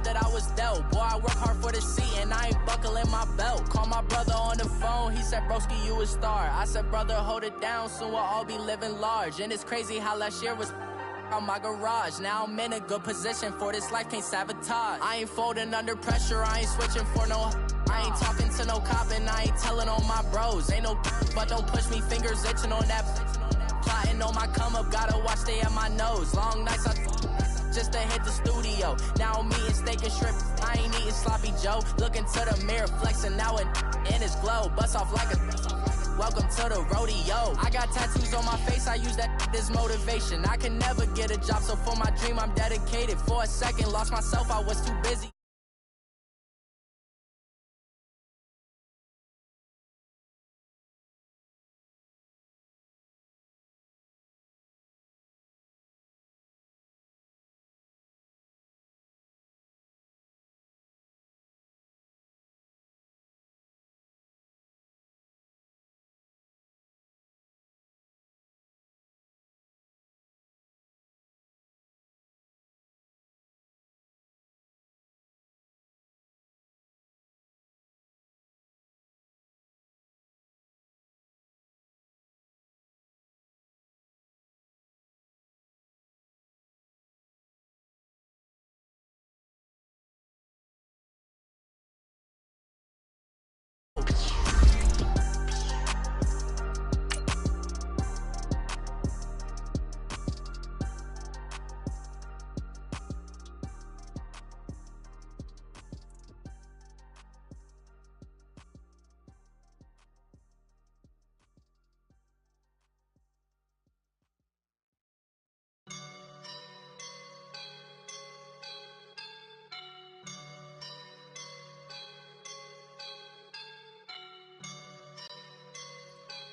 that I was dealt. Boy, I work hard for the seat and I ain't buckling my belt. Call my brother on the phone, he said, broski, you a star. I said, brother, hold it down, soon we'll all be living large. And it's crazy how last year was on my garage. Now I'm in a good position for this life, can't sabotage. I ain't folding under pressure, I ain't switching for no. I ain't talking to no cop and I ain't telling on my bros. Ain't no but don't push me, fingers itching on that. Plotting on my come up, gotta watch stay at my nose. Long nights I just to hit the studio. Now I'm eating steak and shrimp, I ain't eating sloppy Joe. Looking to the mirror, flexing now and in his glow. Bust off like a welcome to the rodeo. I got tattoos on my face, I use that as motivation. I can never get a job, so for my dream I'm dedicated. For a second, lost myself, I was too busy.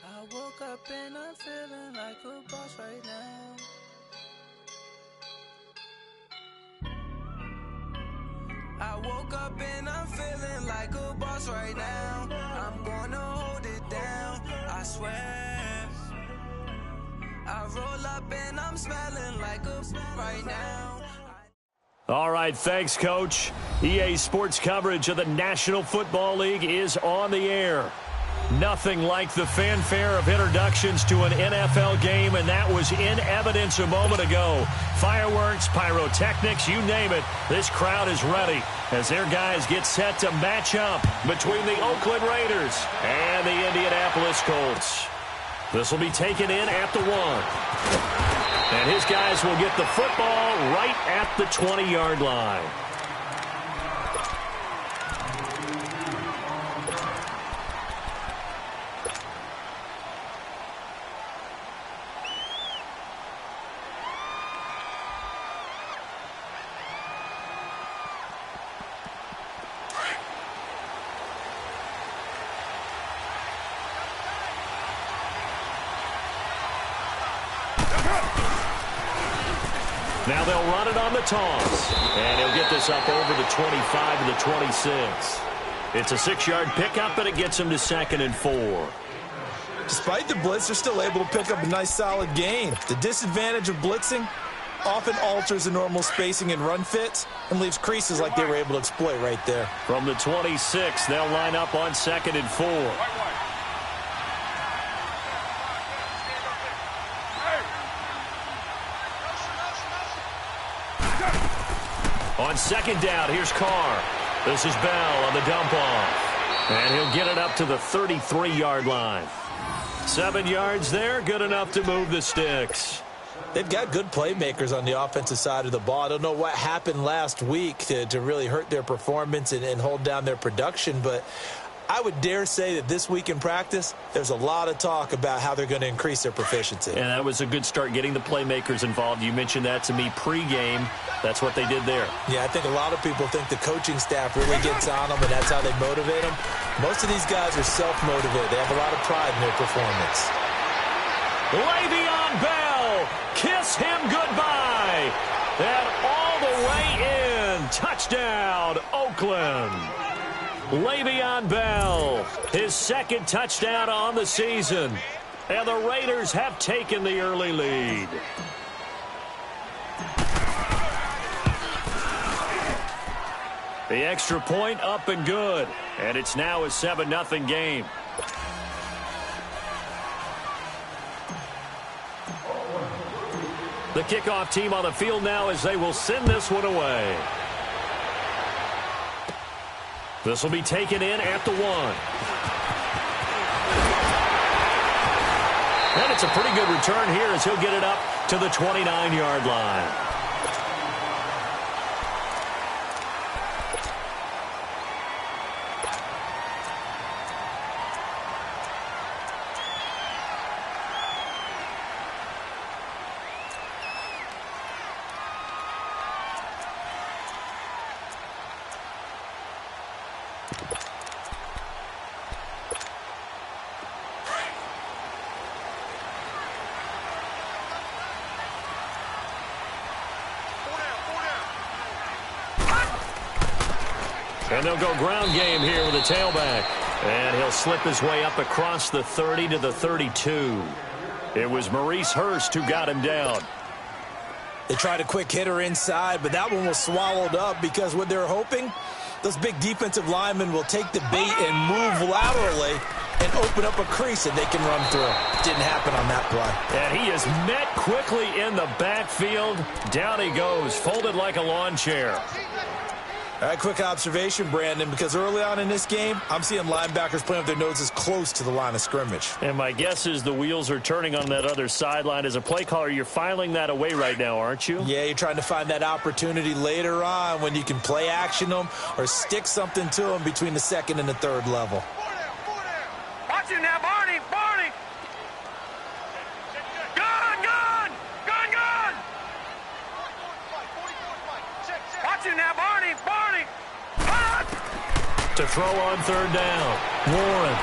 I woke up and I'm feeling like a boss right now. I woke up and I'm feeling like a boss right now. I'm gonna hold it down, I swear. I roll up and I'm smelling like a right now. All right, thanks, Coach. EA Sports coverage of the National Football League is on the air. Nothing like the fanfare of introductions to an NFL game, and that was in evidence a moment ago. Fireworks, pyrotechnics, you name it. This crowd is ready as their guys get set to match up between the Oakland Raiders and the Indianapolis Colts. This will be taken in at the 1. And his guys will get the football right at the 20-yard line. Now they'll run it on the toss. And he'll get this up over the 25 to the 26. It's a 6-yard pickup, and it gets him to 2nd and 4. Despite the blitz, they're still able to pick up a nice, solid gain. The disadvantage of blitzing often alters the normal spacing and run fits and leaves creases like they were able to exploit right there. From the 26, they'll line up on 2nd and 4. On 2nd down, here's Carr. This is Bell on the dump off. And he'll get it up to the 33-yard line. 7 yards there, good enough to move the sticks. They've got good playmakers on the offensive side of the ball. I don't know what happened last week to really hurt their performance and hold down their production, but I would dare say that this week in practice, there's a lot of talk about how they're going to increase their proficiency. And that was a good start, getting the playmakers involved. You mentioned that to me pregame. That's what they did there. Yeah, I think a lot of people think the coaching staff really gets on them, and that's how they motivate them. Most of these guys are self-motivated. They have a lot of pride in their performance. Le'Veon Bell, kiss him goodbye. And all the way in. Touchdown, Oakland. Le'Veon Bell, his 2nd touchdown on the season. And the Raiders have taken the early lead. The extra point up and good. And it's now a 7-0 game. The kickoff team on the field now as they will send this one away. This will be taken in at the 1. And it's a pretty good return here as he'll get it up to the 29-yard line. And they'll go ground game here with a tailback. And he'll slip his way up across the 30 to the 32. It was Maurice Hurst who got him down. They tried a quick hitter inside, but that one was swallowed up because what they're hoping, those big defensive linemen will take the bait and move laterally and open up a crease that they can run through. Didn't happen on that play. And he is met quickly in the backfield. Down he goes, folded like a lawn chair. All right, quick observation, Brandon, because early on in this game, I'm seeing linebackers playing with their noses close to the line of scrimmage. And my guess is the wheels are turning on that other sideline. As a play caller, you're filing that away right now, aren't you? Yeah, you're trying to find that opportunity later on when you can play action them or stick something to them between the second and the third level. Watch him now, Barney! Barney! Gun! Gun! Gun! Gun! Watch him now, Barney! Barney! To throw on third down, Warren.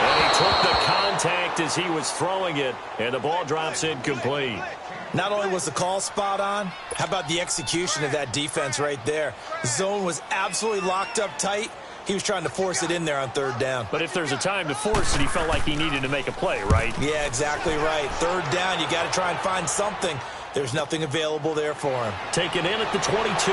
And he took the contact as he was throwing it, and the ball drops incomplete. Not only was the call spot on, how about the execution of that defense right there? The zone was absolutely locked up tight. He was trying to force it in there on third down. But if there's a time to force it, he felt like he needed to make a play, right? Yeah, exactly right. Third down, you got to try and find something. There's nothing available there for him. Taken in at the 22.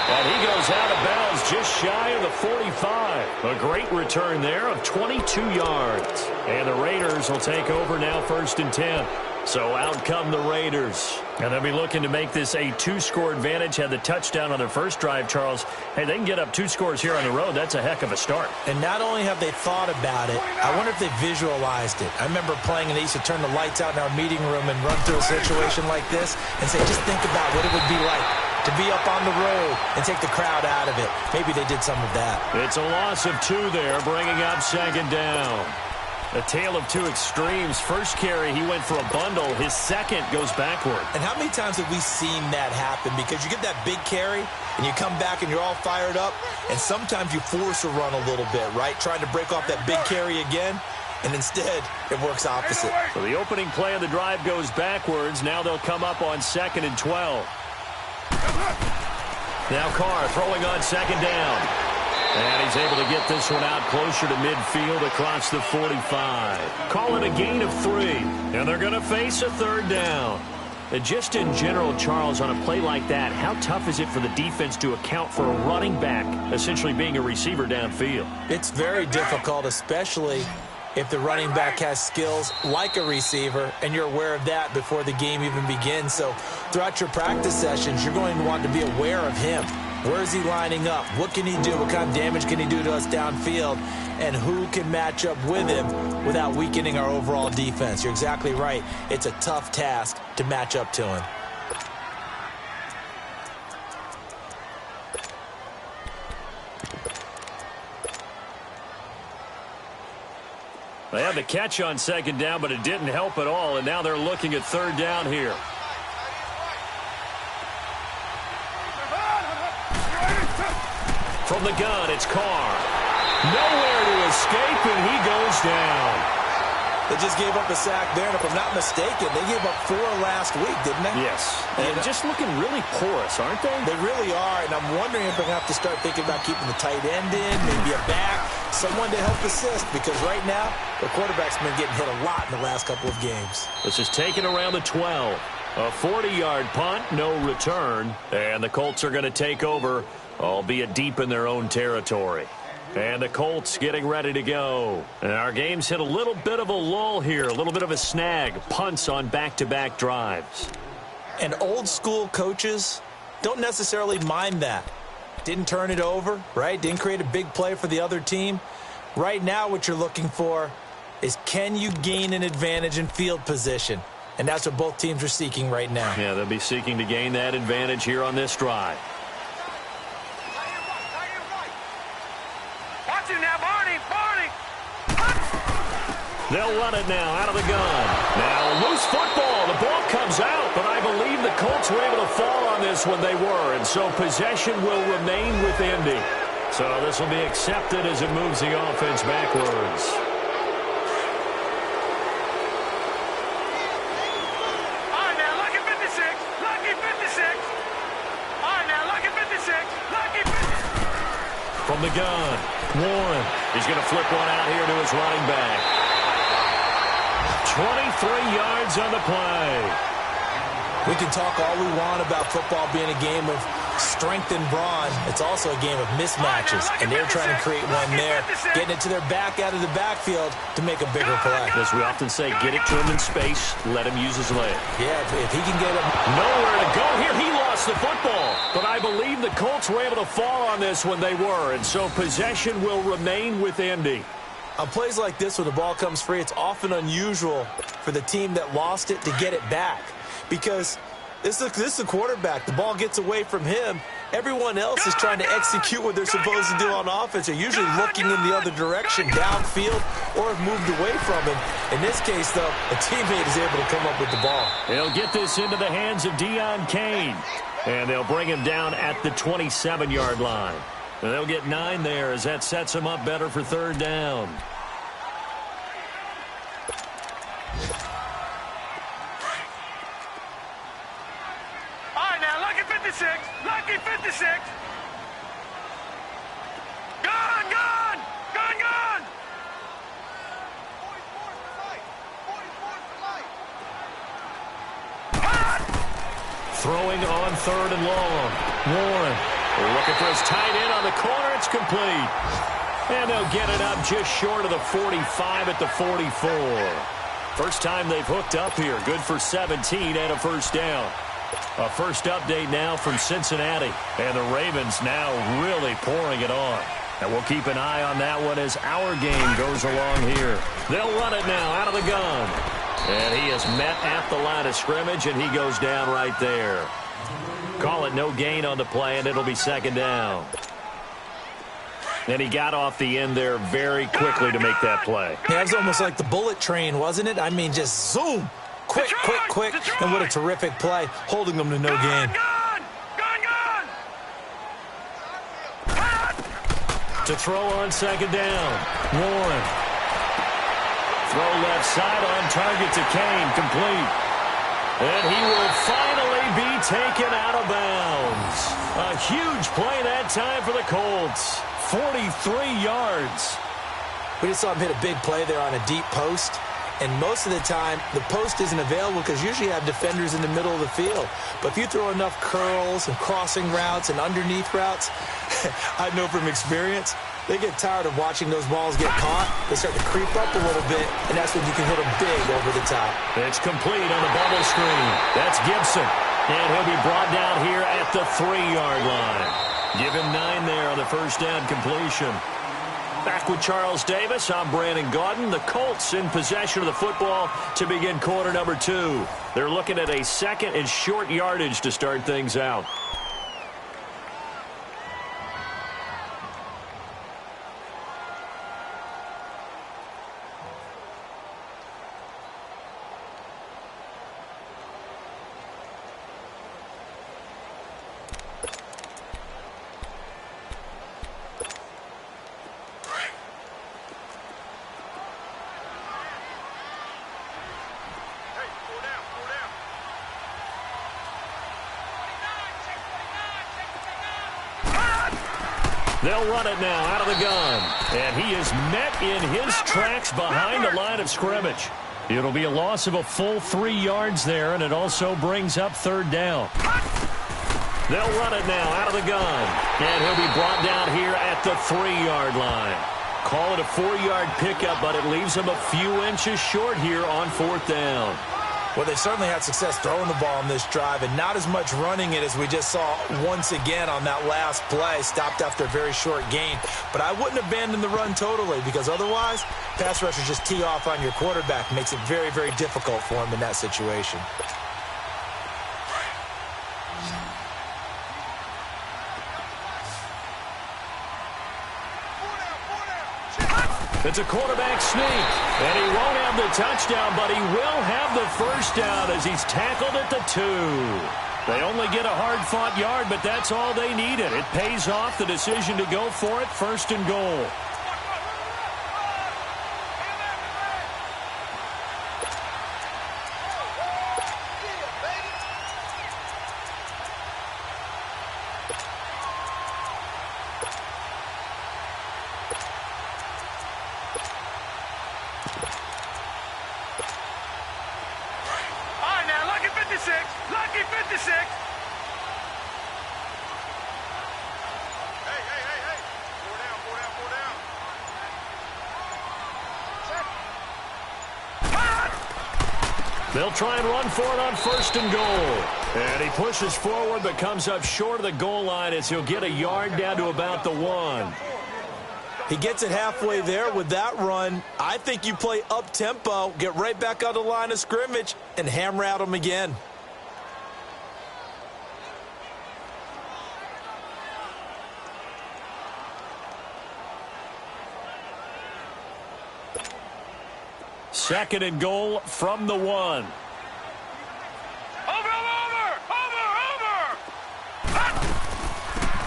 And he goes out of bounds just shy of the 45. A great return there of 22 yards. And the Raiders will take over now 1st and 10. So out come the Raiders. And they'll be looking to make this a 2-score advantage. Had the touchdown on their first drive, Charles. Hey, they can get up 2 scores here on the road. That's a heck of a start. And not only have they thought about it, I wonder if they visualized it. I remember playing and they used to turn the lights out in our meeting room and run through a situation like this and say, just think about what it would be like to be up on the road and take the crowd out of it. Maybe they did some of that. It's a loss of 2 there, bringing up 2nd down. A tale of 2 extremes. First carry, he went for a bundle. His second goes backward. And how many times have we seen that happen? Because you get that big carry, and you come back and you're all fired up, and sometimes you force a run a little bit, right? Trying to break off that big carry again, and instead, it works opposite. So the opening play of the drive goes backwards. Now they'll come up on 2nd and 12. Now Carr throwing on 2nd down. And he's able to get this one out closer to midfield across the 45. Call it a gain of 3. And they're going to face a 3rd down. And just in general, Charles, on a play like that, how tough is it for the defense to account for a running back essentially being a receiver downfield? It's very difficult, especially if the running back has skills like a receiver, and you're aware of that before the game even begins. So throughout your practice sessions, you're going to want to be aware of him. Where is he lining up? What can he do? What kind of damage can he do to us downfield? And who can match up with him without weakening our overall defense? You're exactly right. It's a tough task to match up to him. They had the catch on 2nd down, but it didn't help at all, and now they're looking at 3rd down here. From the gun, it's Carr. Nowhere to escape, and he goes down. They just gave up a sack there, and if I'm not mistaken, they gave up 4 last week, didn't they? Yes. And just looking really porous, aren't they? They really are, and I'm wondering if they're going to have to start thinking about keeping the tight end in, maybe a back, someone to help assist, because right now, the quarterback's been getting hit a lot in the last couple of games. This is taken around the 12. A 40-yard punt, no return, and the Colts are going to take over, albeit deep in their own territory. And the Colts getting ready to go. And our game's hit a little bit of a lull here, a little bit of a snag, punts on back-to-back drives. And old-school coaches don't necessarily mind that. Didn't turn it over, right? Didn't create a big play for the other team. Right now what you're looking for is, can you gain an advantage in field position? And that's what both teams are seeking right now. Yeah, they'll be seeking to gain that advantage here on this drive. Watch him now, Barney. They'll run it now out of the gun. Now, loose football. The ball comes out, but I believe the Colts were able to fall on this when they were, and so possession will remain with Indy. So this will be accepted as it moves the offense backwards. From the gun, Warren. He's going to flip one out here to his running back. 23 yards on the play. We can talk all we want about football being a game of strength and brawn. It's also a game of mismatches, and they're trying to create one there, getting it to their back out of the backfield to make a bigger play. As we often say, get it to him in space, let him use his leg. Yeah, if he can get it. Nowhere to go here. He lost the football, but I believe the Colts were able to fall on this when they were, and so possession will remain with Indy. On plays like this, when the ball comes free, it's often unusual for the team that lost it to get it back, because this is the quarterback. The ball gets away from him. Everyone else is trying to execute what they're supposed to do on offense. They're usually looking in the other direction, downfield, or have moved away from him. In this case, though, a teammate is able to come up with the ball. They'll get this into the hands of Deion Kane, and they'll bring him down at the 27-yard line. And they'll get 9 there as that sets him up better for third down. Lucky 56. Gun. Throwing on third and long. Warren looking for his tight end on the corner. It's complete. And they'll get it up just short of the 45 at the 44. First time they've hooked up here. Good for 17 and a first down. A first update now from Cincinnati. And the Ravens now really pouring it on. And we'll keep an eye on that one as our game goes along here. They'll run it now out of the gun. And he is met at the line of scrimmage, and he goes down right there. Call it no gain on the play, and it'll be second down. And he got off the end there very quickly to make that play. Yeah, it was almost like the bullet train, wasn't it? I mean, just zoom. Quick. And what a terrific play, holding them to no gain. To throw on second down. Warren. Throw left side on target to Kane. Complete. And he will finally be taken out of bounds. A huge play that time for the Colts. 43 yards. We just saw him hit a big play there on a deep post. And most of the time, the post isn't available because usually you have defenders in the middle of the field. But if you throw enough curls and crossing routes and underneath routes, I know from experience, they get tired of watching those balls get caught. They start to creep up a little bit, and that's when you can hit them big over the top. It's complete on the bubble screen. That's Gibson. And he'll be brought down here at the 3-yard line. Give him 9 there on the first down completion. Back with Charles Davis, I'm Brandon Gaudin. The Colts in possession of the football to begin quarter number 2. They're looking at a second and short yardage to start things out. They'll run it now out of the gun. And he is met in his tracks behind the line of scrimmage. It'll be a loss of a full 3 yards there, and it also brings up third down. They'll run it now out of the gun. And he'll be brought down here at the 3-yard line. Call it a 4-yard pickup, but it leaves him a few inches short here on 4th down. Well, they certainly had success throwing the ball in this drive and not as much running it as we just saw once again on that last play. Stopped after a very short gain. But I wouldn't abandon the run totally because otherwise, pass rushers just tee off on your quarterback. Makes it very, very difficult for him in that situation. It's a quarterback sneak, and he won't have the touchdown, but he will have the first down as he's tackled at the 2. They only get a hard-fought yard, but that's all they needed. It pays off the decision to go for it, 1st and goal. Lucky 56. Hey. 4 down. They'll try and run for it on 1st and goal. And he pushes forward but comes up short of the goal line as he'll get a yard down to about the 1. He gets it halfway there with that run. I think you play up-tempo, get right back on the line of scrimmage, and hammer at him again. Second and goal from the 1.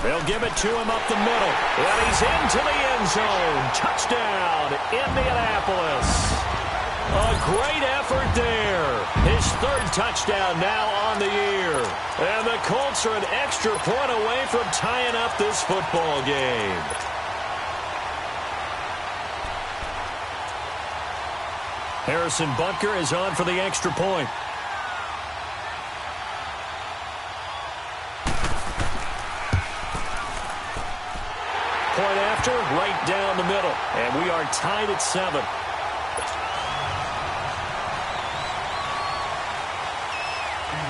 They'll give it to him up the middle. And he's into the end zone. Touchdown, Indianapolis. A great effort there. His 3rd touchdown now on the year. And the Colts are an extra point away from tying up this football game. Harrison Butker is on for the extra point. Point after, right down the middle. And we are tied at 7.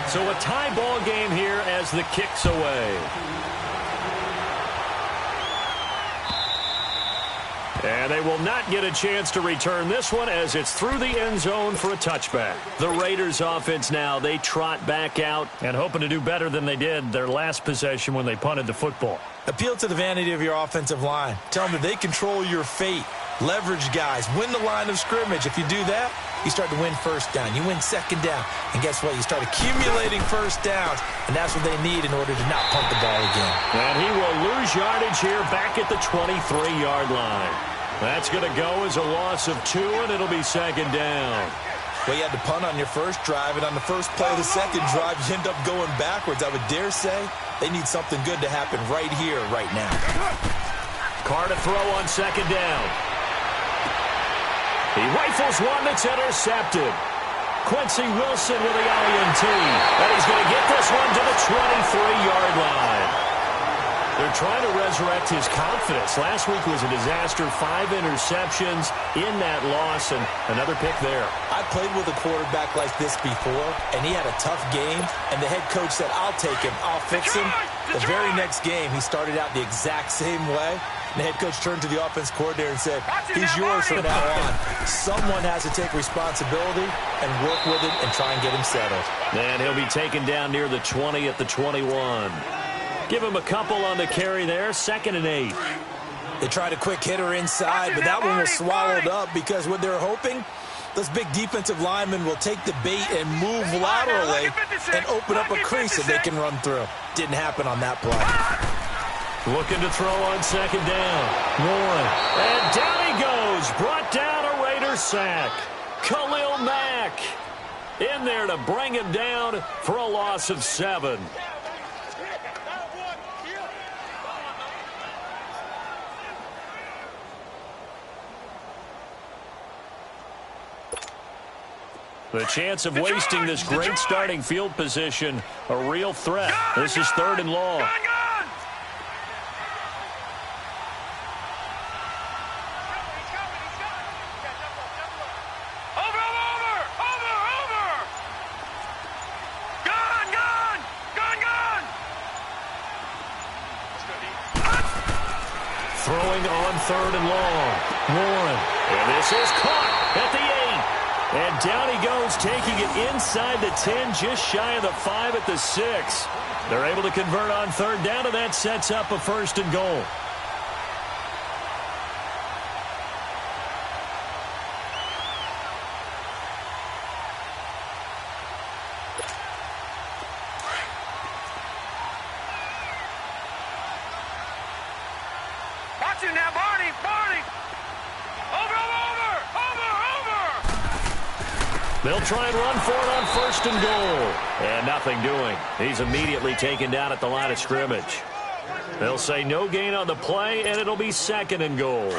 So a tie ball game here as the kick's away. And they will not get a chance to return this one as it's through the end zone for a touchback. The Raiders offense now, they trot back out and hoping to do better than they did their last possession when they punted the football. Appeal to the vanity of your offensive line. Tell them that they control your fate. Leverage guys. Win the line of scrimmage. If you do that, you start to win 1st down. You win 2nd down. And guess what? You start accumulating 1st downs. And that's what they need in order to not pump the ball again. And he will lose yardage here back at the 23-yard line. That's going to go as a loss of 2, and it'll be 2nd down. Well, you had to punt on your first drive, and on the first play of the second drive, you end up going backwards. I would dare say they need something good to happen right here, right now. Carr to throw on 2nd down. He rifles one that's intercepted. Quincy Wilson with the INT. And he's going to get this one to the 23-yard line. They're trying to resurrect his confidence. Last week was a disaster. 5 interceptions in that loss, and another pick there. I played with a quarterback like this before, and he had a tough game, and the head coach said, I'll take him, I'll fix him. The very next game, he started out the exact same way. And the head coach turned to the offense coordinator and said, he's yours from now on. Someone has to take responsibility and work with it and try and get him settled. And he'll be taken down near the 20 at the 21. Give him a couple on the carry there. 2nd and 8. They tried a quick hitter inside, but that one was swallowed up because what they're hoping, those big defensive linemen will take the bait and move laterally and open up a crease that they can run through. Didn't happen on that play. Looking to throw on 2nd down. Warren. And down he goes. Brought down a Raider sack. Khalil Mack in there to bring him down for a loss of 7. The chance of wasting this great starting field position, a real threat. This is 3rd and long. Throwing on 3rd and long. Warren. And this is caught at the 8. And down he goes, taking it inside the 10, just shy of the 5 at the 6. They're able to convert on 3rd down, and that sets up a 1st and goal. Now, Barney! Over! They'll try and run for it on 1st and goal. And nothing doing. He's immediately taken down at the line of scrimmage. They'll say no gain on the play, and it'll be 2nd and goal.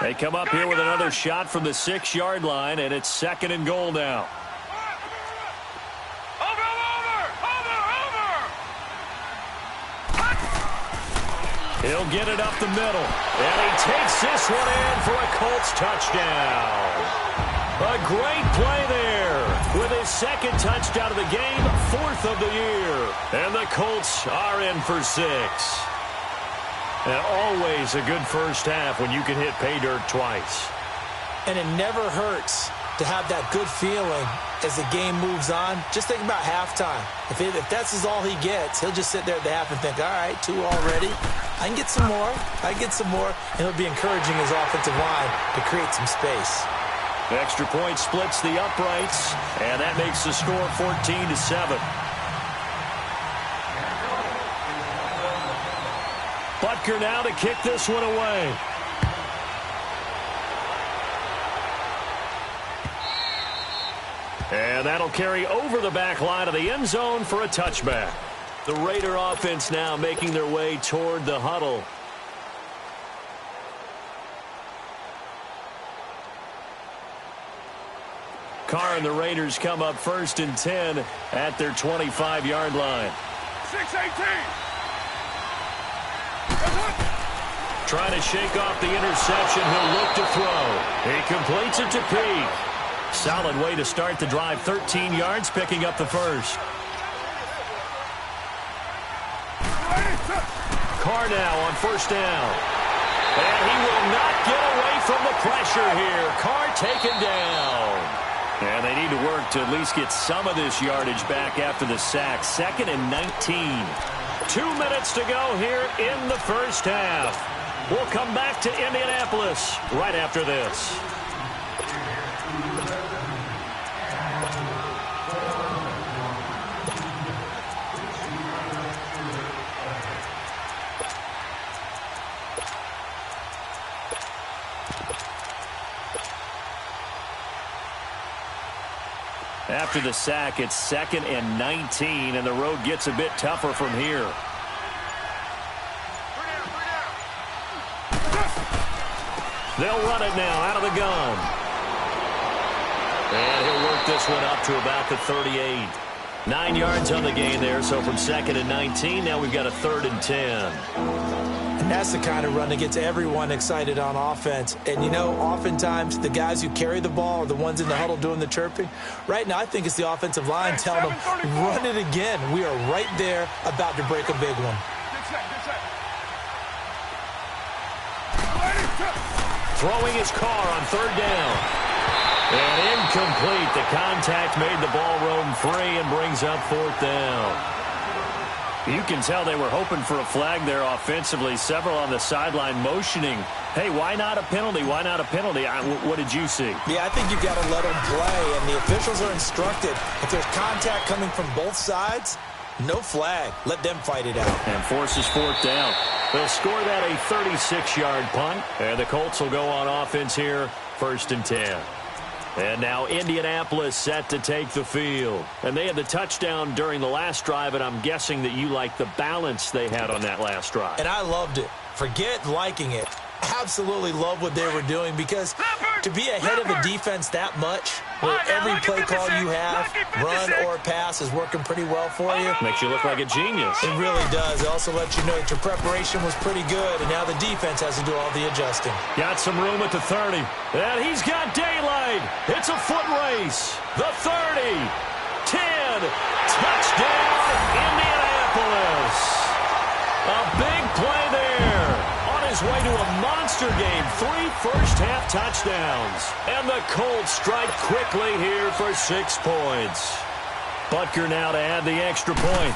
They come up here with another shot from the 6-yard line, and it's 2nd and goal now. He'll get it up the middle. And he takes this one in for a Colts touchdown. A great play there with his 2nd touchdown of the game, 4th of the year. And the Colts are in for 6. And always a good first half when you can hit pay dirt twice. And it never hurts to have that good feeling as the game moves on. Just think about halftime. If that's all he gets, he'll just sit there at the half and think, all right, 2 already. I can get some more. And he'll be encouraging his offensive line to create some space. Extra point splits the uprights, and that makes the score 14-7. Butker now to kick this one away. And that'll carry over the back line of the end zone for a touchback. The Raider offense now making their way toward the huddle. Carr and the Raiders come up 1st and 10 at their 25-yard line. 6-18. Trying to shake off the interception. He'll look to throw. He completes it to Peake. Solid way to start the drive. 13 yards, picking up the 1st. Carr now on 1st down. And he will not get away from the pressure here. Carr taken down. And they need to work to at least get some of this yardage back after the sack. 2nd and 19. 2 minutes to go here in the first half. We'll come back to Indianapolis right after this. After the sack, it's 2nd and 19, and the road gets a bit tougher from here. They'll run it now out of the gun. And he'll work this one up to about the 38. 9 yards on the gain there, so from 2nd and 19, now we've got a 3rd and 10. And that's the kind of run that gets everyone excited on offense. And, you know, oftentimes the guys who carry the ball are the ones in the huddle doing the chirping. Right now, I think it's the offensive line telling them, run it again. We are right there about to break a big one. Throwing his Carr on 3rd down. And incomplete. The contact made the ball roam free and brings up 4th down. You can tell they were hoping for a flag there offensively. Several on the sideline motioning, hey, why not a penalty? Why not a penalty? What did you see? Yeah, I think you've got to let them play, and the officials are instructed. If there's contact coming from both sides, no flag. Let them fight it out. And forces 4th down. They'll score that a 36-yard punt, and the Colts will go on offense here, 1st and 10. And now Indianapolis set to take the field. And they had the touchdown during the last drive, and I'm guessing that you like the balance they had on that last drive. And I loved it. Forget liking it. Absolutely love what they were doing, because to be ahead of a defense that much where every play call you have, run or pass, is working pretty well for you. Makes you look like a genius. It really does. It also lets you know that your preparation was pretty good, and now the defense has to do all the adjusting. Got some room at the 30. And he's got daylight. It's a foot race. The 30. 10. Touchdown, Indianapolis. A big play there. On his way to a monster game. 3 first-half touchdowns. And the Colts strike quickly here for 6 points. Butker now to add the extra point.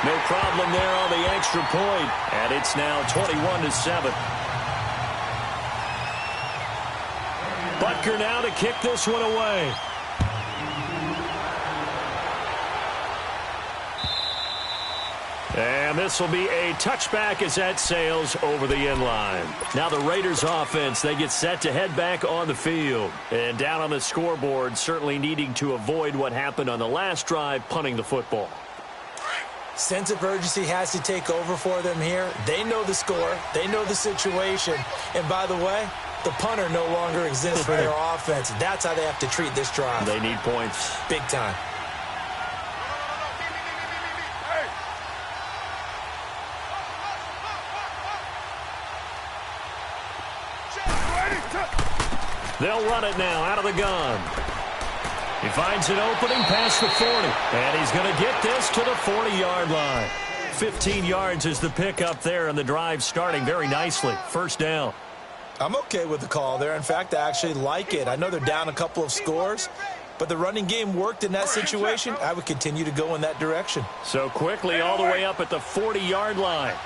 No problem there on the extra point. And it's now 21-7. Butker now to kick this one away. And this will be a touchback as that sails over the end line. Now the Raiders offense, they get set to head back on the field. And down on the scoreboard, certainly needing to avoid what happened on the last drive, punting the football. Sense of urgency has to take over for them here. They know the score. They know the situation. And by the way, the punter no longer exists for their offense. That's how they have to treat this drive. They need points. Big time. They'll run it now out of the gun. He finds an opening past the 40. And he's going to get this to the 40-yard line. 15 yards is the pickup there, and the drive starting very nicely. First down. I'm okay with the call there. In fact, I actually like it. I know they're down a couple of scores, but the running game worked in that situation. I would continue to go in that direction. So quickly all the way up at the 40-yard line.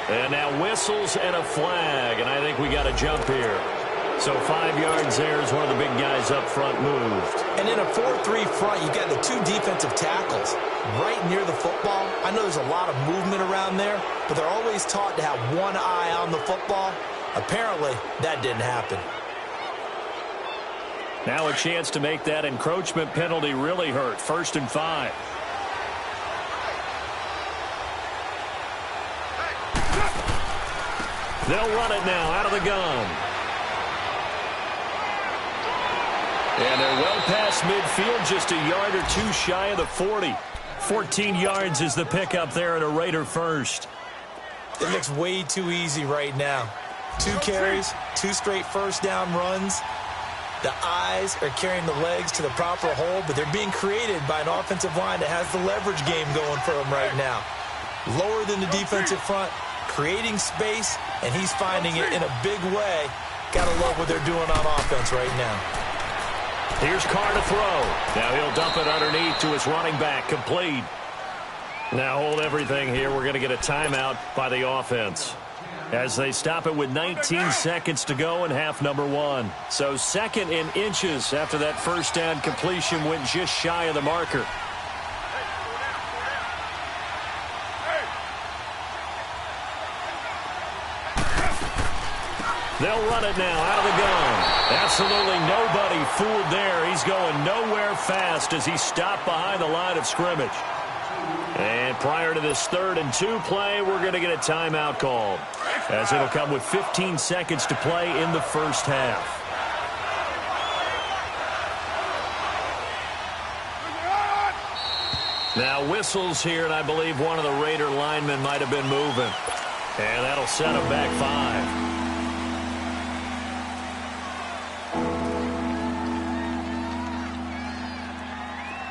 And now whistles and a flag, and I think we got a jump here. So 5 yards there as one of the big guys up front moved. And in a 4-3 front, you've got the 2 defensive tackles right near the football. I know there's a lot of movement around there, but they're always taught to have one eye on the football. Apparently, that didn't happen. Now a chance to make that encroachment penalty really hurt. 1st and 5. They'll run it now out of the gun. And they're well past midfield, just a yard or 2 shy of the 40. 14 yards is the pickup there at a Raider first. It looks way too easy right now. 2 carries, 2 straight first down runs. The eyes are carrying the legs to the proper hole, but they're being created by an offensive line that has the leverage game going for them right now. Lower than the defensive front, creating space, and he's finding it in a big way. Gotta love what they're doing on offense right now. Here's Carr to throw. Now he'll dump it underneath to his running back, complete. Now hold everything here. We're going to get a timeout by the offense as they stop it with 19 seconds to go in half number 1. So 2nd in inches after that first down completion went just shy of the marker. They'll run it now out of the gun. Absolutely nobody fooled there. He's going nowhere fast as he stopped behind the line of scrimmage. And prior to this 3rd and 2 play, we're going to get a timeout called, as it'll come with 15 seconds to play in the first half. Now whistles here, and I believe one of the Raider linemen might have been moving. And that'll set them back 5.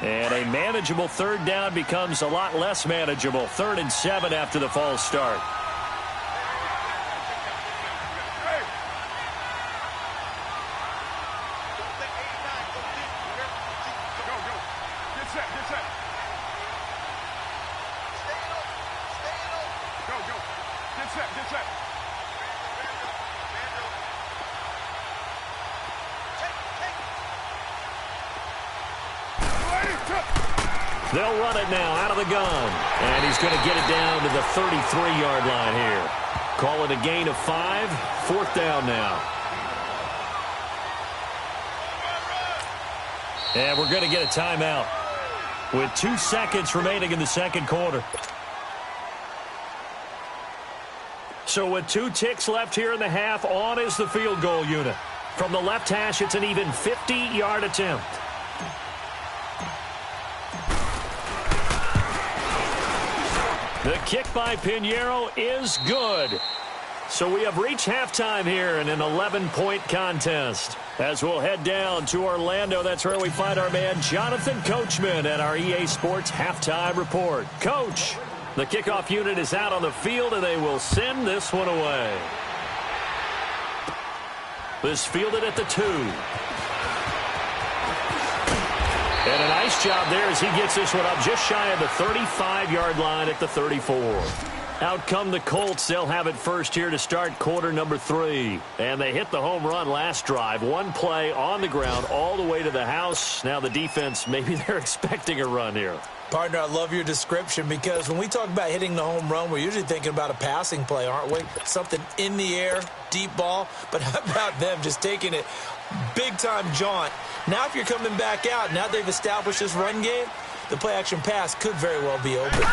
And a manageable 3rd down becomes a lot less manageable. 3rd and 7 after the false start. They'll run it now out of the gun. And he's going to get it down to the 33-yard line here. Call it a gain of 5. 4th down now. And we're going to get a timeout. with 2 seconds remaining in the second quarter. So with 2 ticks left here in the half, on is the field goal unit. From the left hash, it's an even 50-yard attempt. The kick by Pinheiro is good. So we have reached halftime here in an 11-point contest. As we'll head down to Orlando, that's where we find our man Jonathan Coachman at our EA Sports Halftime Report. Coach, the kickoff unit is out on the field, and they will send this one away. This fielded at the 2. And a nice job there as he gets this one up just shy of the 35-yard line at the 34. Out come the Colts. They'll have it first here to start quarter number 3. And they hit the home run last drive. 1 play on the ground all the way to the house. Now the defense, maybe they're expecting a run here. Partner, I love your description because when we talk about hitting the home run, we're usually thinking about a passing play, aren't we? Something in the air, deep ball. But how about them just taking it big-time jaunt? Now if you're coming back out, now they've established this run game, the play-action pass could very well be open.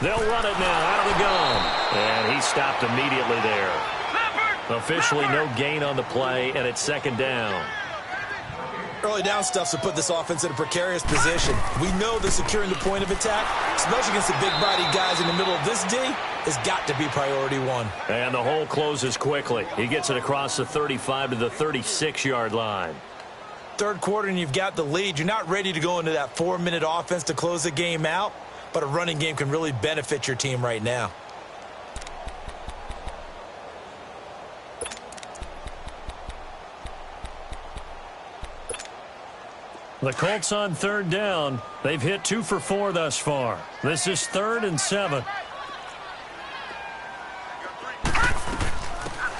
They'll run it now out of the gun. And he stopped immediately there. Officially no gain on the play, and it's second down. Early down stuff to put this offense in a precarious position. We know that securing the point of attack, especially against the big-body guys in the middle of this D, has got to be priority 1. And the hole closes quickly. He gets it across the 35 to the 36-yard line. Third quarter and you've got the lead. You're not ready to go into that 4-minute offense to close the game out, but a running game can really benefit your team right now. The Colts on third down. They've hit 2 for 4 thus far. This is 3rd and 7.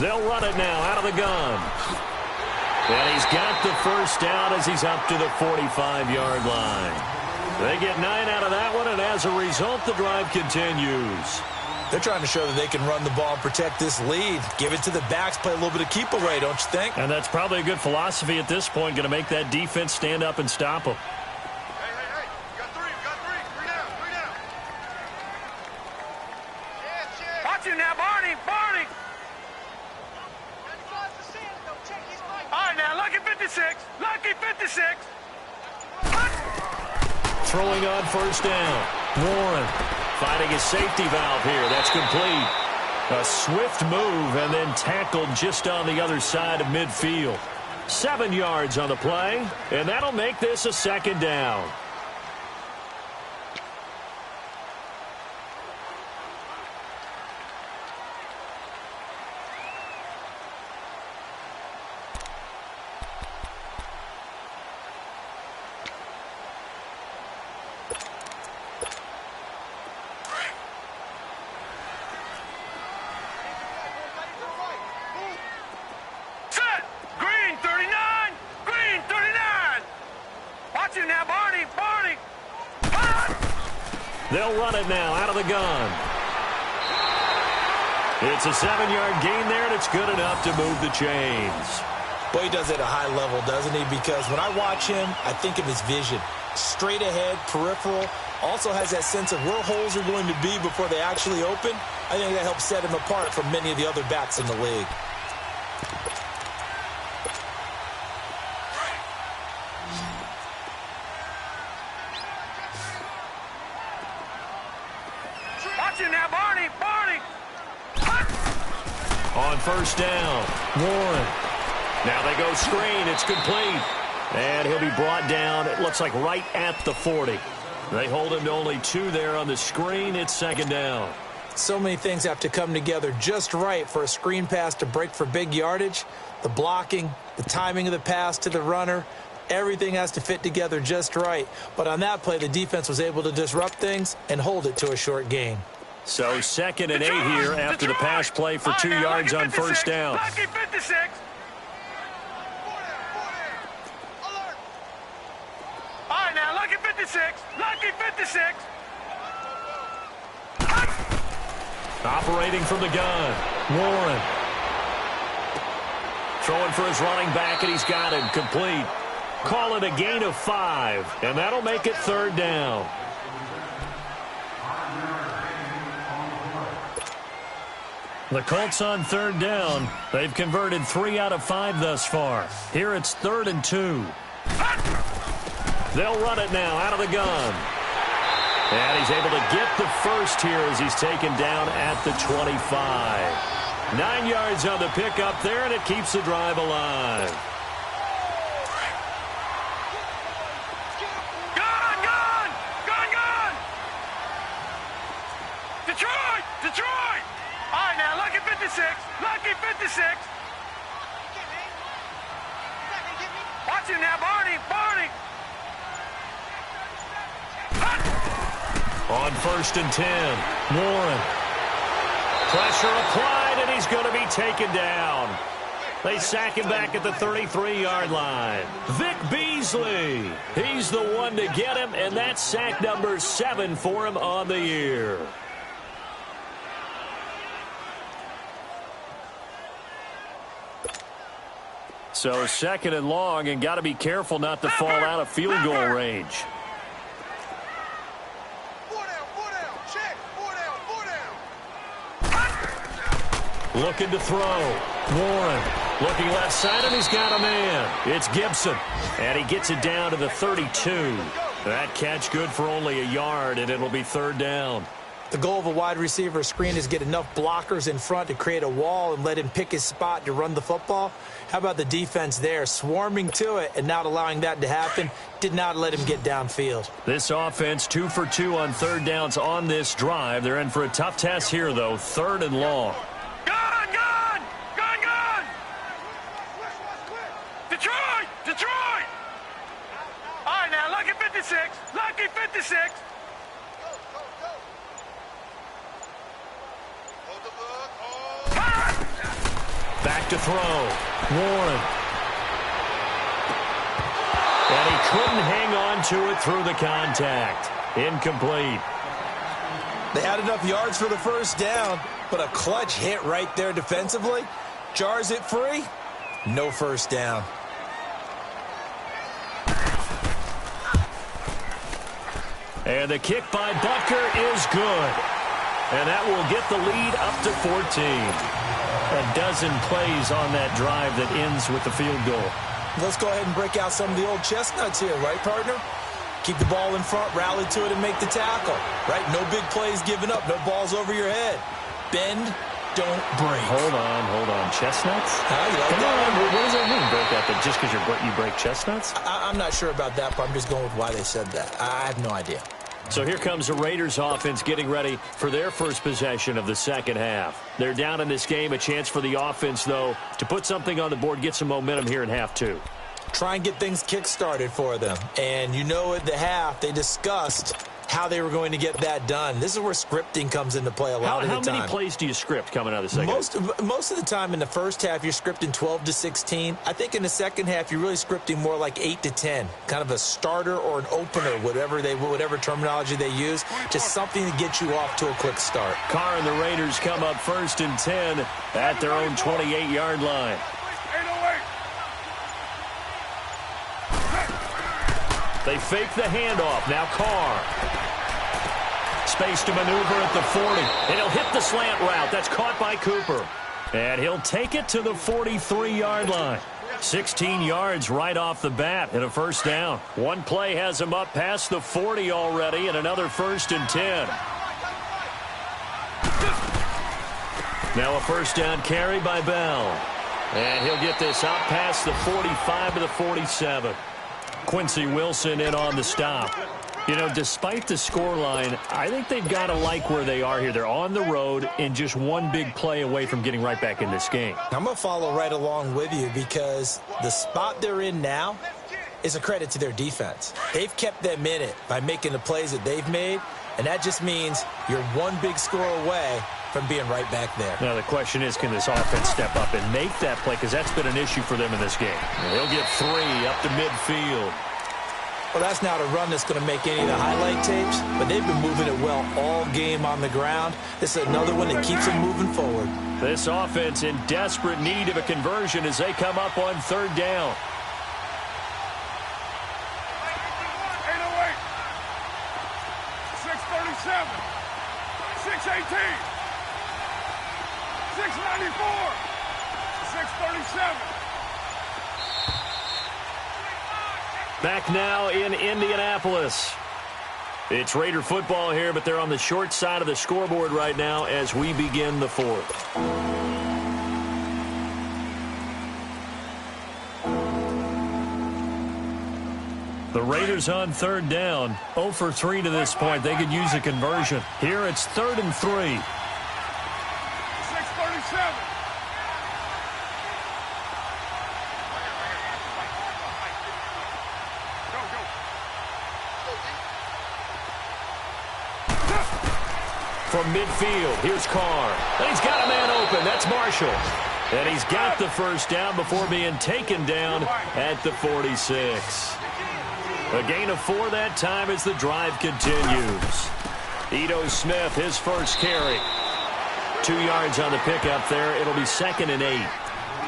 They'll run it now out of the gun. And he's got the first down as he's up to the 45-yard line. They get 9 out of that one, and as a result, the drive continues. They're trying to show that they can run the ball and protect this lead. Give it to the backs, play a little bit of keep away, don't you think? And that's probably a good philosophy at this point, going to make that defense stand up and stop them. Hey. You got 3. Three down. Watch him now, Barney. All right, now, lucky 56. Lucky 56. Throwing on first down. Warren finding his safety valve here. That's complete. A swift move and then tackled just on the other side of midfield. 7 yards on the play, and that'll make this a second down. They'll run it now out of the gun. It's a 7-yard gain there, and it's good enough to move the chains. Boy, he does it at a high level, doesn't he? Because when I watch him, I think of his vision. Straight ahead, peripheral. Also has that sense of where holes are going to be before they actually open. I think that helps set him apart from many of the other backs in the league. On first down, Warren. Now they go screen. It's complete. And he'll be brought down, it looks like right at the 40. They hold him to only 2 there on the screen. It's second down. So many things have to come together just right for a screen pass to break for big yardage. The blocking, the timing of the pass to the runner, everything has to fit together just right. But on that play, the defense was able to disrupt things and hold it to a short gain. So 2nd and 8 here after the pass play for 2 yards on first down. Lucky 56. All right, now, lucky 56. Lucky 56. Operating from the gun, Warren. Throwing for his running back, and he's got him complete. Call it a gain of 5, and that'll make it third down. The Colts on third down. They've converted 3 out of 5 thus far. Here it's 3rd and 2. They'll run it now out of the gun. And he's able to get the first here as he's taken down at the 25. 9 yards on the pickup there, and it keeps the drive alive. Detroit! All right, now, lucky 56. Lucky 56. Watch him now, Barney. On 1st and 10, Warren. Pressure applied, and he's going to be taken down. They sack him back at the 33-yard line. Vic Beasley, he's the one to get him, and that's sack number 7 for him on the year. So 2nd and long, and got to be careful not to fall out of field goal range. Looking to throw. Warren looking left side, and he's got a man. It's Gibson, and he gets it down to the 32. That catch good for only a yard, and it'll be 3rd down. The goal of a wide receiver screen is get enough blockers in front to create a wall and let him pick his spot to run the football. How about the defense there, swarming to it and not allowing that to happen? Did not let him get downfield. This offense 2 for 2 on 3rd downs on this drive. They're in for a tough test here, though. 3rd and long. Gun! Detroit! All right, now, lucky 56. Lucky 56. Back to throw. Warren. And he couldn't hang on to it through the contact. Incomplete. They had enough yards for the first down, but a clutch hit right there defensively. Jars it free. No first down. And the kick by Butker is good. And that will get the lead up to 14. A dozen plays on that drive that ends with the field goal. Let's go ahead and break out some of the old chestnuts here, right, partner? Keep the ball in front, rally to it, and make the tackle. Right? No big plays given up, no balls over your head. Bend, don't break. Hold on. Chestnuts? You like Come that? on, what does that mean, break out? That just because you break chestnuts? I'm not sure about that, but I'm just going with why they said that. I have no idea. So here comes the Raiders offense getting ready for their first possession of the second half. They're down in this game. A chance for the offense, though, to put something on the board, get some momentum here in half 2. Try and get things kick-started for them. And you know at the half, they discussed how they were going to get that done. This is where scripting comes into play a lot of the time. How many plays do you script coming out of the second? Most of the time in the first half, you're scripting 12 to 16. I think in the second half, you're really scripting more like 8 to 10. Kind of a starter or an opener, whatever terminology they use. Just something to get you off to a quick start. Carr and the Raiders come up 1st and 10 at their own 28-yard line. They fake the handoff. Now Carr. Space to maneuver at the 40. And he'll hit the slant route. That's caught by Cooper. And he'll take it to the 43-yard line. 16 yards right off the bat and a first down. One play has him up past the 40 already and another 1st and 10. Now a first down carry by Bell. And he'll get this out past the 45 to the 47. Quincy Wilson in on the stop. You know, despite the scoreline, I think they've got to like where they are here. They're on the road and just one big play away from getting right back in this game. I'm going to follow right along with you because the spot they're in now is a credit to their defense. They've kept them in it by making the plays that they've made, and that just means you're one big score away from being right back there. Now, the question is, can this offense step up and make that play? Because that's been an issue for them in this game. They'll get 3 up to midfield. Well, that's not a run that's going to make any of the highlight tapes, but they've been moving it well all game on the ground. This is another one that keeps them moving forward. This offense in desperate need of a conversion as they come up on 3rd down. 694. 637. Back now in Indianapolis. It's Raider football here, but they're on the short side of the scoreboard right now as we begin the fourth. The Raiders on third down, 0 for 3 to this point. They could use a conversion. Here it's 3rd and 3. 637. From midfield, here's Carr. And he's got a man open. That's Marshall. And he's got the first down before being taken down at the 46. A gain of 4 that time as the drive continues. Ito Smith, his first carry. 2 yards on the pickup there. It'll be 2nd and 8.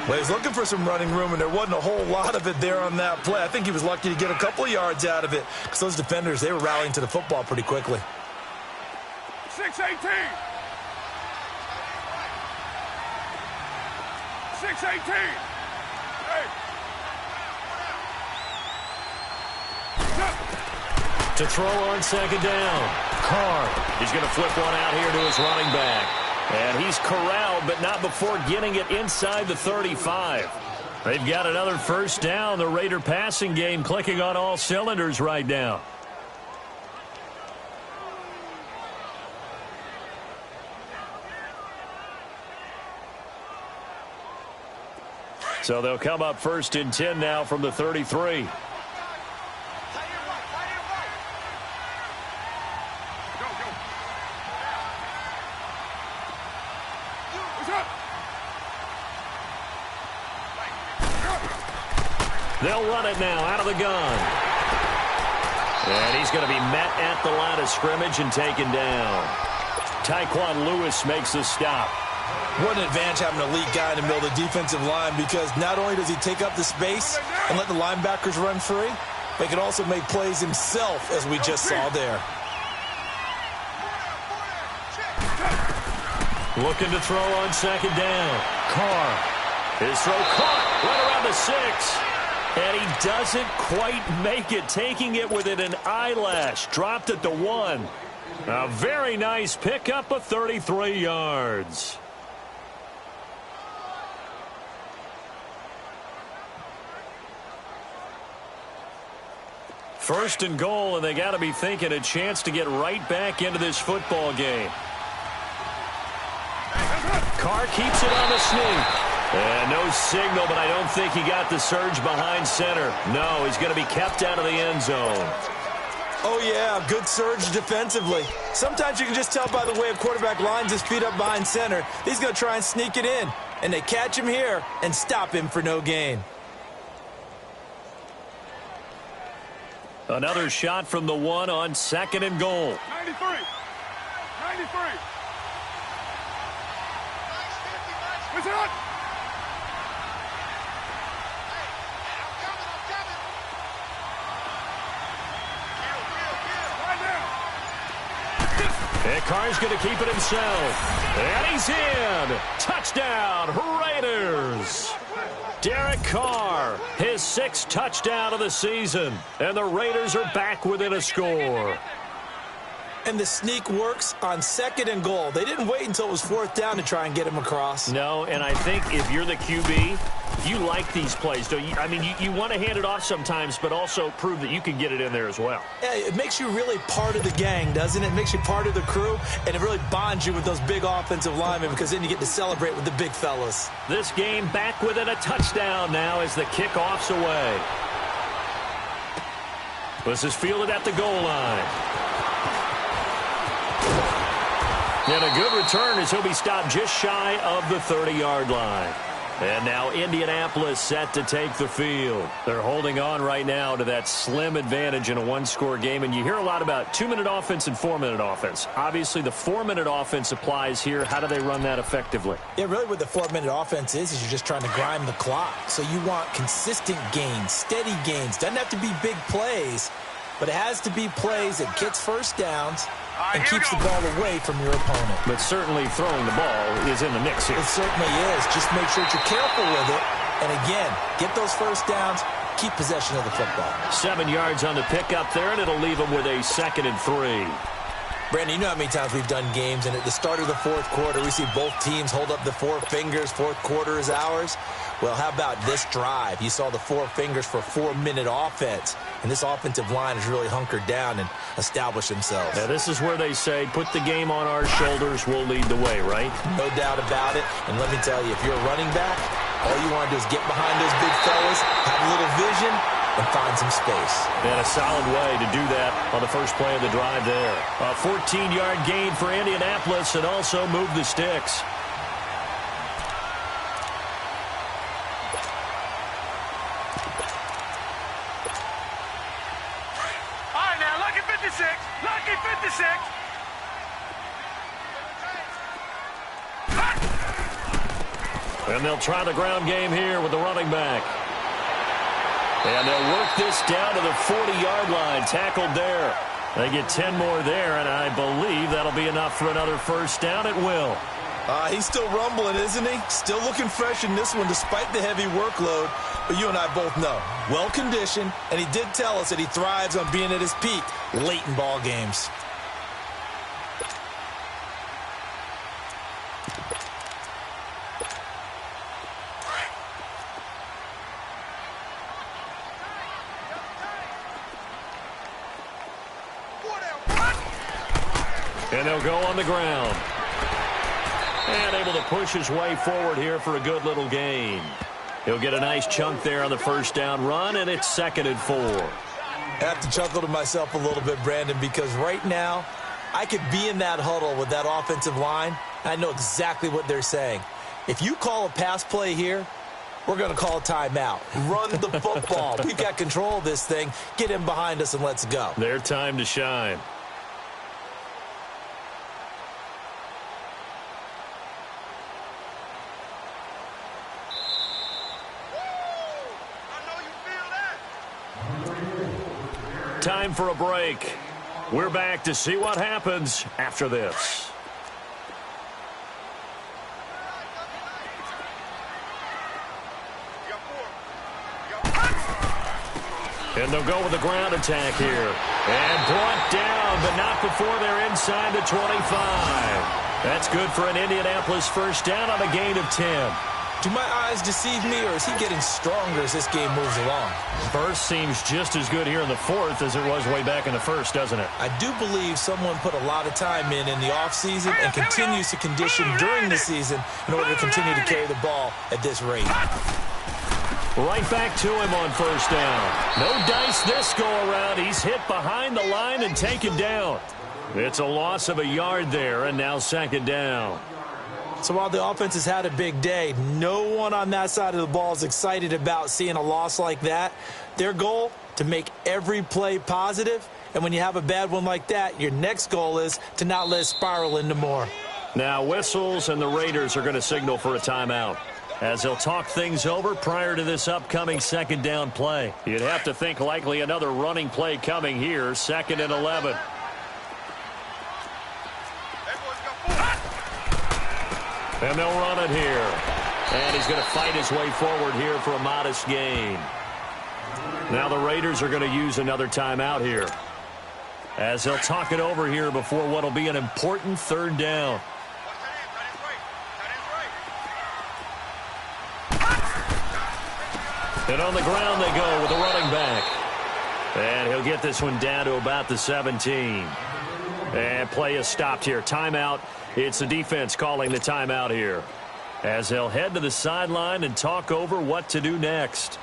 Well, he's looking for some running room, and there wasn't a whole lot of it there on that play. I think he was lucky to get a couple of yards out of it because those defenders, they were rallying to the football pretty quickly. 618. 618. Hey. To throw on 2nd down. Carr. He's going to flip one out here to his running back. And he's corralled, but not before getting it inside the 35. They've got another first down. The Raider passing game clicking on all cylinders right now. So they'll come up 1st and 10 now from the 33. They'll run it now out of the gun. And he's going to be met at the line of scrimmage and taken down. Tyquan Lewis makes the stop. What an advantage having an elite guy in the middle of the defensive line, because not only does he take up the space and let the linebackers run free, but he can also make plays himself, as we just saw there. Looking to throw on 2nd down. Carr. His throw caught right around the 6. And he doesn't quite make it, taking it within an eyelash. Dropped at the 1. A very nice pickup of 33 yards. First and goal, and they got to be thinking a chance to get right back into this football game. Carr keeps it on the sneak. And no signal, but I don't think he got the surge behind center. No, he's going to be kept out of the end zone. Oh, yeah, good surge defensively. Sometimes you can just tell by the way a quarterback lines his feet up behind center. He's going to try and sneak it in. And they catch him here and stop him for no gain. Another shot from the 1 on 2nd and goal. 93. 93. What's it? And Carr's going to keep it himself. And he's in. Touchdown, Raiders. Derek Carr, his 6th touchdown of the season. And the Raiders are back within a score. And the sneak works on 2nd and goal. They didn't wait until it was 4th down to try and get him across. No, and I think if you're the QB, you like these plays, don't you? I mean, you want to hand it off sometimes, but also prove that you can get it in there as well. Yeah, it makes you really part of the gang, doesn't it? It makes you part of the crew, and it really bonds you with those big offensive linemen, because then you get to celebrate with the big fellas. This game back within a touchdown now as the kickoff's away. This is fielded at the goal line. And a good return as he'll be stopped just shy of the 30-yard line. And now Indianapolis set to take the field. They're holding on right now to that slim advantage in a one-score game. And you hear a lot about 2-minute offense and 4-minute offense. Obviously, the 4-minute offense applies here. How do they run that effectively? Yeah, really what the 4-minute offense is you're just trying to grind the clock. So you want consistent gains, steady gains. Doesn't have to be big plays, but it has to be plays that gets first downs and keeps the ball away from your opponent. But certainly throwing the ball is in the mix here. It certainly is. Just make sure that you're careful with it. And again, get those first downs, keep possession of the football. 7 yards on the pickup there, and it'll leave them with a 2nd and 3. Brandon, you know how many times we've done games, and at the start of the fourth quarter, we see both teams hold up the 4 fingers, fourth quarter is ours. Well, how about this drive? You saw the 4 fingers for 4-minute offense, and this offensive line has really hunkered down and established themselves. Now, this is where they say, put the game on our shoulders, we'll lead the way, right? No doubt about it, and let me tell you, if you're a running back, all you want to do is get behind those big fellas, have a little vision, and find some space. And a solid way to do that on the first play of the drive there. A 14-yard gain for Indianapolis and also move the sticks. All right, now, lucky 56. Lucky 56. And they'll try the ground game here with the running back. And they'll work this down to the 40-yard line. Tackled there. They get 10 more there, and I believe that'll be enough for another first down. It will. He's still rumbling, isn't he? Still looking fresh in this one despite the heavy workload. But you and I both know, well-conditioned, and he did tell us that he thrives on being at his peak late in ball games. And they'll go on the ground. And able to push his way forward here for a good little gain. He'll get a nice chunk there on the first down run, and it's 2nd and 4. I have to chuckle to myself a little bit, Brandon, because right now I could be in that huddle with that offensive line, and I know exactly what they're saying. If you call a pass play here, we're going to call a timeout. Run the football. We've got control of this thing. Get him behind us and let's go. Their time to shine. Time for a break. We're back to see what happens after this. And they'll go with the ground attack here. And brought down, but not before they're inside the 25. That's good for an Indianapolis first down on a gain of 10. Do my eyes deceive me, or is he getting stronger as this game moves along? First seems just as good here in the fourth as it was way back in the first, doesn't it? I do believe someone put a lot of time in the offseason and continues to condition during the season in order to continue to carry the ball at this rate. Right back to him on first down. No dice this go-around. He's hit behind the line and taken down. It's a loss of a yard there, and now 2nd down. So while the offense has had a big day, no one on that side of the ball is excited about seeing a loss like that. Their goal, to make every play positive, and when you have a bad one like that, your next goal is to not let it spiral into more. Now whistles, and the Raiders are going to signal for a timeout, as they'll talk things over prior to this upcoming 2nd down play. You'd have to think likely another running play coming here, 2nd and 11. And they'll run it here. And he's going to fight his way forward here for a modest gain. Now the Raiders are going to use another timeout here, as they'll talk it over here before what will be an important 3rd down. And on the ground they go with the running back. And he'll get this one down to about the 17. And play is stopped here. Timeout. It's the defense calling the timeout here, as they'll head to the sideline and talk over what to do next.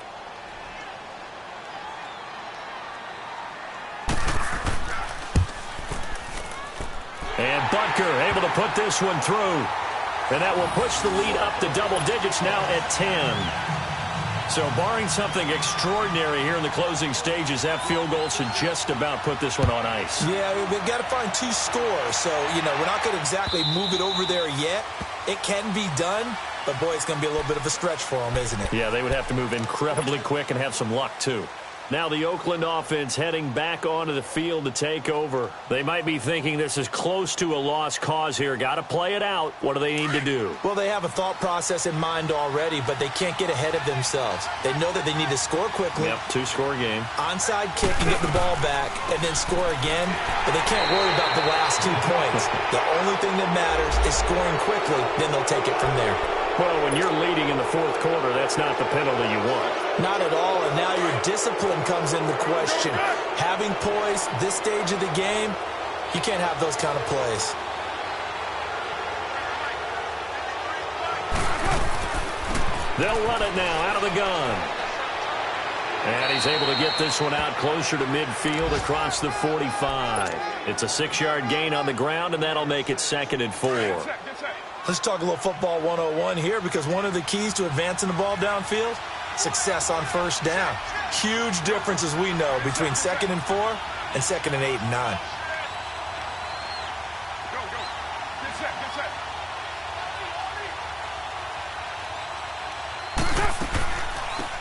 And Butker able to put this one through. And that will push the lead up to double digits now at 10. So barring something extraordinary here in the closing stages, that field goal should just about put this one on ice. Yeah, we've got to find 2 scores. So, we're not going to exactly move it over there yet. It can be done, but boy, it's going to be a little bit of a stretch for them, isn't it? Yeah, they would have to move incredibly quick and have some luck, too. Now the Oakland offense heading back onto the field to take over. They might be thinking this is close to a lost cause here. Got to play it out. What do they need to do? Well, they have a thought process in mind already, but they can't get ahead of themselves. They know that they need to score quickly. Yep, two-score game. Onside kick and get the ball back and then score again, but they can't worry about the last 2 points. The only thing that matters is scoring quickly, then they'll take it from there. Well, when you're leading in the fourth quarter, that's not the penalty you want. Not at all, and now your discipline comes into question. Having poise this stage of the game, you can't have those kind of plays. They'll run it now out of the gun. And he's able to get this one out closer to midfield across the 45. It's a 6-yard gain on the ground, and that'll make it 2nd and 4. Let's talk a little football 101 here, because one of the keys to advancing the ball downfield, success on first down. Huge difference, as we know, between 2nd and 4 and 2nd and 8 and 9.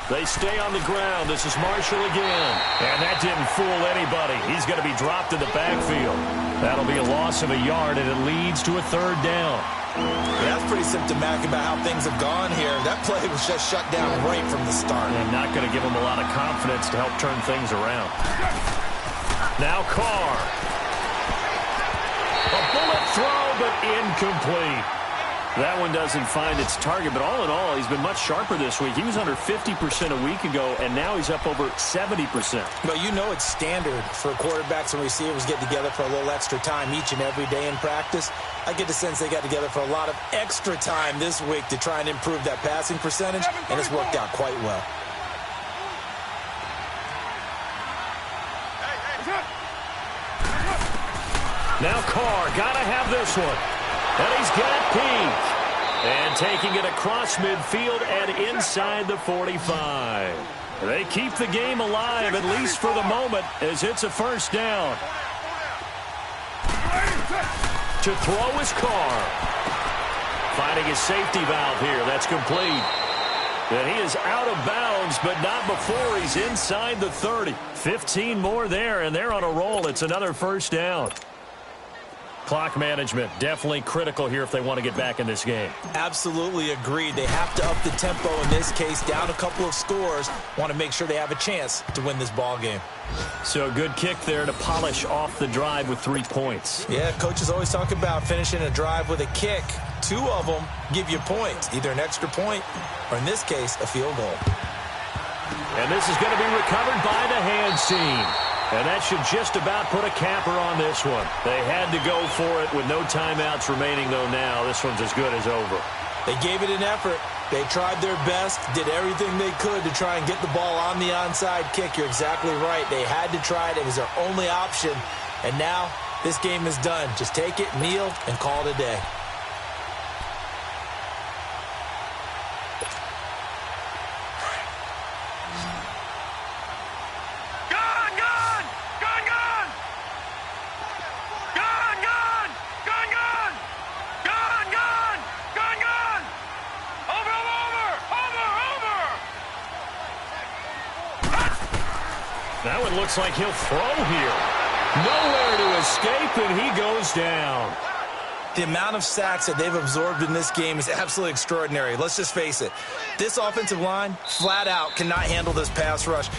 They stay on the ground. This is Marshall again. And that didn't fool anybody. He's going to be dropped in the backfield. That'll be a loss of a yard, and it leads to a 3rd down. Yeah, that's pretty symptomatic about how things have gone here. That play was just shut down right from the start. And not going to give them a lot of confidence to help turn things around. Now Carr. A bullet throw, but incomplete. That one doesn't find its target, but all in all, he's been much sharper this week. He was under 50% a week ago, and now he's up over 70%. Well, you know it's standard for quarterbacks and receivers get together for a little extra time each and every day in practice. I get the sense they got together for a lot of extra time this week to try and improve that passing percentage, and it's worked out quite well. Now Carr, got to have this one. And he's got Peak. And taking it across midfield and inside the 45. They keep the game alive, at least for the moment, as it's a 1st down. To throw is Carr. Finding his safety valve here. That's complete. And he is out of bounds, but not before he's inside the 30. 15 more there, and they're on a roll. It's another 1st down. Clock management, definitely critical here if they want to get back in this game. Absolutely agreed. They have to up the tempo in this case, down a couple of scores. Want to make sure they have a chance to win this ball game. So a good kick there to polish off the drive with 3 points. Yeah, coaches always talk about finishing a drive with a kick. 2 of them give you points, either an extra point or, in this case, a field goal. And this is going to be recovered by the hands team. And that should just about put a capper on this one. They had to go for it with no timeouts remaining, though now. This one's as good as over. They gave it an effort. They tried their best, did everything they could to try and get the ball on the onside kick. You're exactly right. They had to try it. It was their only option. And now this game is done. Just take it, kneel, and call it a day. That one looks like he'll throw here. Nowhere to escape, and he goes down. The amount of sacks that they've absorbed in this game is absolutely extraordinary. Let's just face it. This offensive line, flat out, cannot handle this pass rush.